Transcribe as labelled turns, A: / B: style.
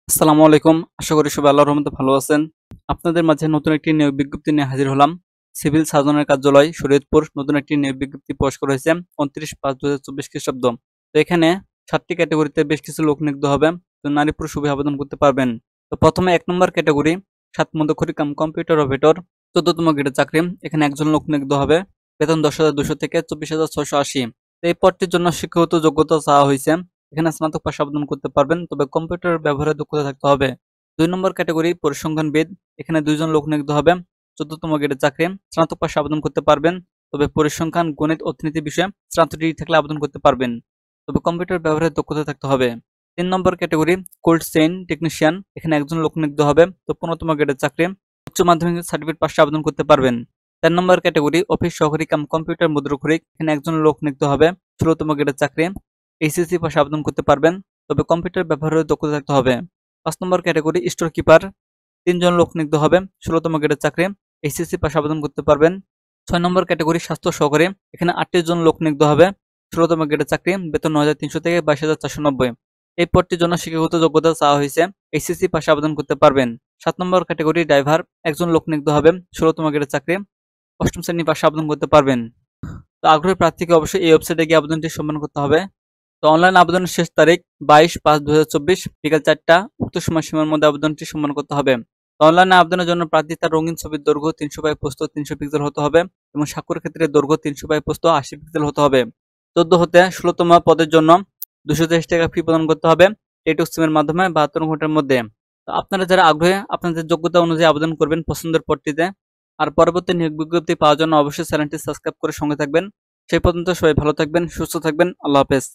A: আসসালামু আলাইকুম। আশা করি সবাই আল্লাহর রহমতে ভালো আছেন। আপনাদের মাঝে নতুন একটি নিয়োগ বিজ্ঞপ্তি নিয়ে হাজির হলাম। সিভিল সার্জনের কার্যালয় শরীয়তপুর নতুন একটি নিয়োগ বিজ্ঞপ্তি প্রকাশ করা হয়েছে ২৯/৫/২০২৪ খ্রিস্টাব্দ। তো এখানে ৭টি ক্যাটাগরিতে বেশ কিছু লোক নিয়োগ হবে। তো নারী পুরুষ উভয়ে আবেদন করতে পারবেন। তো প্রথমে ১ নম্বর ক্যাটাগরি ৭ মধ্যক্ষরী কাম কম্পিউটার অপারেটর ১৪তম গ্রেডের চাকরি। এখানে একজন লোক নিয়োগ হবে। বেতন ১০,২০০ থেকে ২৪,৬৮০। তো এই পদটির জন্য শিক্ষাগত যোগ্যতা চাওয়া হয়েছে। এখানে স্নাতক পাশে আবেদন করতে পারবেন, তবে কম্পিউটার ব্যবহারে দক্ষতা থাকতে হবে। ২ নম্বর ক্যাটাগরি পরিসংখ্যানবিদ। এখানে ২ জন লোক নিয়োগ হবে। ১৪তম গ্রেডের চাকরি। স্নাতক পাশে আবেদন করতে পারবেন, তবে পরিসংখ্যান, গণিত, অর্থনীতি বিষয়ে স্নাতক ডিগ্রি থাকলে আবেদন করতে পারবেন, তবে কম্পিউটার ব্যবহারে দক্ষতা থাকতে হবে। ৩ নম্বর ক্যাটাগরি কোল্ড চেইন টেকনিশিয়ান। এখানে একজন লোক নিয়োগ হবে। তো ১৫তম গ্রেডের চাকরি। উচ্চ মাধ্যমিক সার্টিফিকেট পাশে আবেদন করতে পারবেন। ৪ নম্বর ক্যাটাগরি অফিস সহকারী কাম কম্পিউটার মুদ্রাক্ষরিক। এখানে একজন লোক নিয়োগ হবে। ১৬তম গ্রেডের চাকরি। এইচএসসি পাশে আবেদন করতে পারবেন, তবে কম্পিউটার ব্যবহারে দক্ষতা থাকতে হবে। ৫ নম্বর ক্যাটাগরি স্টোর কিপার। ৩ জন লোক নিয়োগ হবে। ১৬তম গ্রেডের চাকরি। এইচএসসি পাশে আবেদন করতে পারবেন। ৬ নম্বর ক্যাটাগরি স্বাস্থ্য সহকারী। এখানে ৩৮ জন লোক নিয়োগ হবে। ১৬তম গ্রেডের চাকরি। বেতন ৯,৩০০ থেকে ২২,৪৯০। এই পদটির জন্য শিক্ষাগত যোগ্যতা চাওয়া হয়েছে। এইচএসসি পাশে আবেদন করতে পারবেন। ৭ নম্বর ক্যাটাগরি ড্রাইভার। একজন লোক নিয়োগ হবে। ১৬তম গ্রেডের চাকরি। ৮ম শ্রেণী পাশে আবেদন করতে পারবেন। তো আগ্রহী প্রার্থীকে অবশ্যই এই ওয়েবসাইটে গিয়ে আবেদনটি সম্পন্ন করতে হবে। তো অনলাইন আবেদনের শেষ তারিখ ২২/৫/২০২৪ বিকাল ৪টা। উক্ত সময়সীমার মধ্যে আবেদনটি সম্পন্ন করতে হবে। তো অনলাইনে আবেদনের জন্য প্রার্থী তার রঙিন ছবির দৈর্ঘ্য ৩০০ বাই প্রস্থ ৩০০ পিক্সেল হতে হবে এবং স্বাক্ষরের ক্ষেত্রে দৈর্ঘ্য ৩০০ বাই প্রস্থ ৮০ পিক্সেল হতে হবে। ১৪ হতে ১৬তম পদের জন্য ২২৩ টাকা ফি প্রদান করতে হবে টেটক সিমের মাধ্যমে ৭২ ঘন্টার মধ্যে। তো আপনারা যারা আগ্রহী আপনাদের যোগ্যতা অনুযায়ী আবেদন করবেন পছন্দের পদটিতে। আর পরবর্তী নিয়োগ বিজ্ঞপ্তি পাওয়ার জন্য অবশ্যই চ্যানেলটি সাবস্ক্রাইব করে সঙ্গে থাকবেন। সেই পর্যন্ত সবাই ভালো থাকবেন, সুস্থ থাকবেন। আল্লাহ হাফেজ।